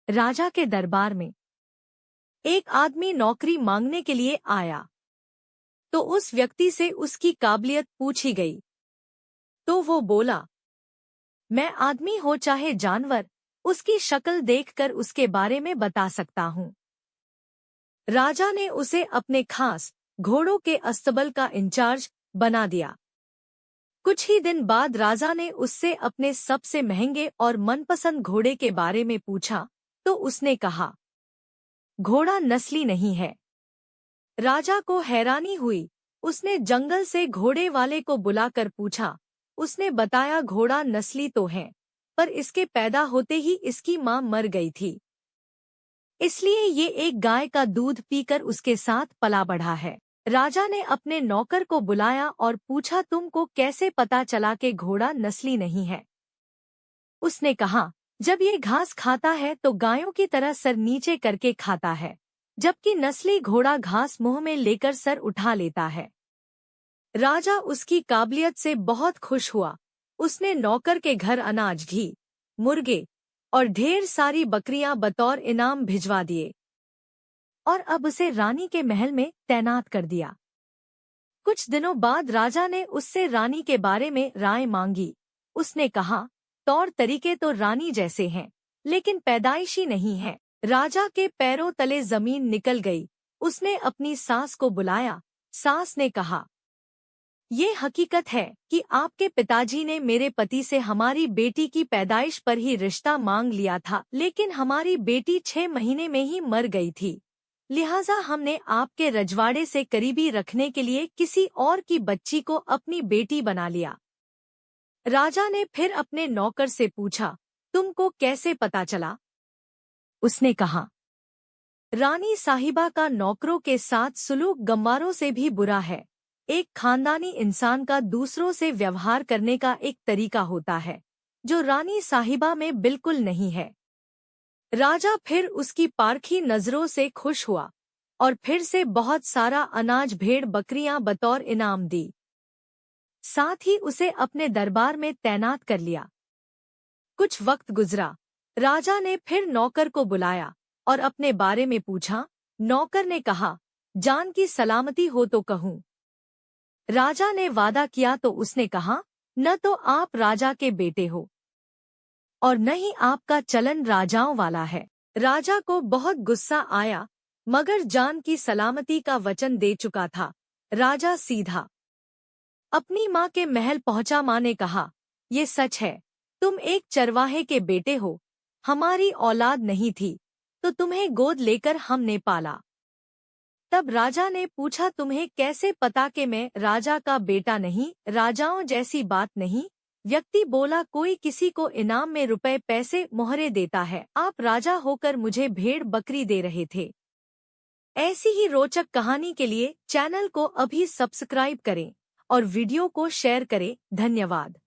राजा के दरबार में एक आदमी नौकरी मांगने के लिए आया, तो उस व्यक्ति से उसकी काबिलियत पूछी गई। तो वो बोला, मैं आदमी हो चाहे जानवर, उसकी शक्ल देखकर उसके बारे में बता सकता हूँ। राजा ने उसे अपने खास घोड़ों के अस्तबल का इंचार्ज बना दिया। कुछ ही दिन बाद राजा ने उससे अपने सबसे महंगे और मनपसंद घोड़े के बारे में पूछा, तो उसने कहा, घोड़ा नस्ली नहीं है। राजा को हैरानी हुई। उसने जंगल से घोड़े वाले को बुलाकर पूछा। उसने बताया, घोड़ा नस्ली तो है, पर इसके पैदा होते ही इसकी मां मर गई थी, इसलिए ये एक गाय का दूध पीकर उसके साथ पला बढ़ा है। राजा ने अपने नौकर को बुलाया और पूछा, तुमको कैसे पता चला कि घोड़ा नस्ली नहीं है? उसने कहा, जब ये घास खाता है तो गायों की तरह सर नीचे करके खाता है, जबकि नस्ली घोड़ा घास मुंह में लेकर सर उठा लेता है। राजा उसकी काबिलियत से बहुत खुश हुआ। उसने नौकर के घर अनाज, घी, मुर्गे और ढेर सारी बकरियां बतौर इनाम भिजवा दिए और अब उसे रानी के महल में तैनात कर दिया। कुछ दिनों बाद राजा ने उससे रानी के बारे में राय मांगी। उसने कहा, तौर तरीके तो रानी जैसे हैं, लेकिन पैदाइशी नहीं है। राजा के पैरों तले जमीन निकल गई। उसने अपनी सास को बुलाया। सास ने कहा, ये हकीकत है कि आपके पिताजी ने मेरे पति से हमारी बेटी की पैदाइश पर ही रिश्ता मांग लिया था, लेकिन हमारी बेटी 6 महीने में ही मर गई थी। लिहाजा हमने आपके रजवाड़े से करीबी रखने के लिए किसी और की बच्ची को अपनी बेटी बना लिया। राजा ने फिर अपने नौकर से पूछा, तुमको कैसे पता चला? उसने कहा, रानी साहिबा का नौकरों के साथ सुलूक गंवारों से भी बुरा है। एक खानदानी इंसान का दूसरों से व्यवहार करने का एक तरीका होता है, जो रानी साहिबा में बिल्कुल नहीं है। राजा फिर उसकी पारखी नजरों से खुश हुआ और फिर से बहुत सारा अनाज, भेड़, बकरियां बतौर इनाम दी। साथ ही उसे अपने दरबार में तैनात कर लिया। कुछ वक्त गुजरा। राजा ने फिर नौकर को बुलाया और अपने बारे में पूछा। नौकर ने कहा, जान की सलामती हो तो कहूँ। राजा ने वादा किया तो उसने कहा, न तो आप राजा के बेटे हो और न ही आपका चलन राजाओं वाला है। राजा को बहुत गुस्सा आया, मगर जान की सलामती का वचन दे चुका था। राजा सीधा अपनी माँ के महल पहुंचा। माँ ने कहा, ये सच है, तुम एक चरवाहे के बेटे हो। हमारी औलाद नहीं थी तो तुम्हें गोद लेकर हमने पाला। तब राजा ने पूछा, तुम्हें कैसे पता कि मैं राजा का बेटा नहीं? राजाओं जैसी बात नहीं। व्यक्ति बोला, कोई किसी को इनाम में रुपए, पैसे, मोहरे देता है। आप राजा होकर मुझे भेड़ बकरी दे रहे थे। ऐसी ही रोचक कहानी के लिए चैनल को अभी सब्सक्राइब करें और वीडियो को शेयर करें। धन्यवाद।